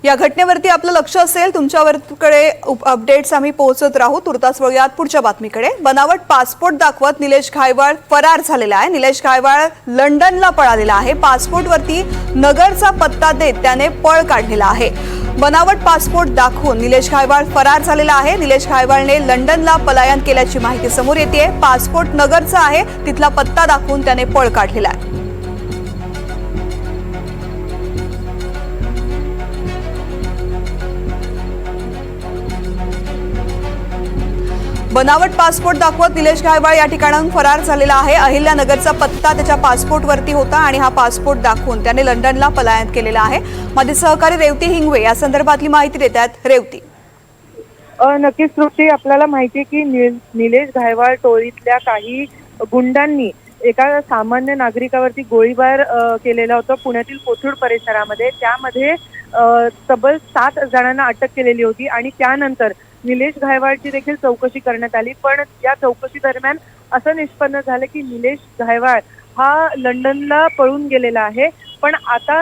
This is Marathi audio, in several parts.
या घटनेवरती आपलं लक्ष असेल, तुमच्याकडे अपडेट्स आम्ही पोहोचत राहू। तुर्तास वळूयात पुढच्या बातमीकडे। बनावट पासपोर्ट दाखवत निलेश घायवाळ फरार झालेला आहे। निलेश घायवाळ लंडनला पळालेला आहे। पासपोर्टवरती नगरचा पत्ता देत त्याने पळ काढलेला आहे। बनावट पासपोर्ट दाखवून निलेश घायवाळ फरार झालेला आहे। निलेश घायवाळने लंडनला पलायन केल्याची माहिती समोर येते। पासपोर्ट नगरचा आहे, तिथला पत्ता दाखवून त्याने पळ काढलेला आहे। बनावट पासपोर्ट दाखवत निलेश घायवाळ या ठिकाणाहून फरार झालेला आहे। अहिल्यानगरचा पत्ता त्याच्या पासपोर्टवरती होता आणि हा पासपोर्ट दाखवून त्याने लंडनला पलायन केलेला आहे। माझे सहकारी रेवती हिंगवे या संदर्भातली माहिती देतात। रेवती, नक्कीच तृप्ती, आपल्याला माहिती आहे की निलेश घायवाळ टोळीतल्या काही गुंडांनी एका सामान्य नागरिकावरती गोळीबार केलेला होता पुण्यातील कोथरूड परिसरामध्ये। त्यामध्ये तब्बल 7 जणांना अटक केलेली होती आणि त्यानंतर निलेश घायवाळची देखील चौकशी करण्यात आली। पण या चौकशी दरम्यान असं निष्पन्न झालं की निलेश घायवाळ हा लंडनला पळून गेलेला आहे। पण आता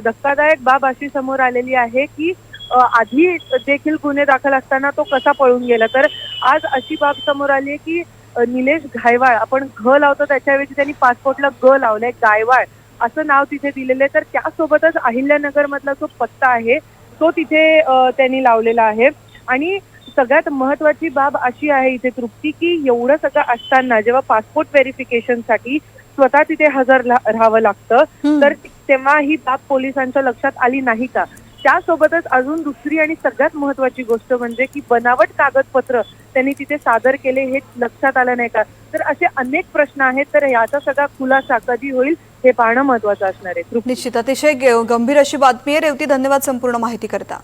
धक्कादायक बाब अशी समोर आलेली आहे की आधी देखील गुन्हे दाखल असताना तो कसा पळून गेला। तर आज अशी बाब समोर आली आहे की निलेश घायवाळ, आपण घ लावतो त्याच्याऐवजी त्यांनी पासपोर्टला ग लावलंय, गायवाळ असं नाव तिथे दिलेलं आहे। तर त्यासोबतच अहिल्यानगर मधला जो पत्ता आहे तो तिथे त्यांनी लावलेला आहे। आणि सगळ्यात महत्वाची बाब अशी आहे इथे तृप्ती की एवढं सगळं असताना जेव्हा पासपोर्ट व्हेरिफिकेशनसाठी स्वतः तिथे हजर राहावं लागतं, तर तेव्हा ही बाब पोलिसांच्या लक्षात आली नाही का? त्यासोबतच अजून दुसरी आणि सगळ्यात महत्वाची गोष्ट म्हणजे की बनावट कागदपत्र त्यांनी तिथे सादर केले हे लक्षात आलं नाही का? तर असे अनेक प्रश्न आहेत। तर याचा सगळा खुलासा कधी होईल हे पाहणं महत्वाचं असणार आहे। निश्चित अतिशय गंभीर अशी बातमी आहे रेवती। धन्यवाद संपूर्ण माहिती करता।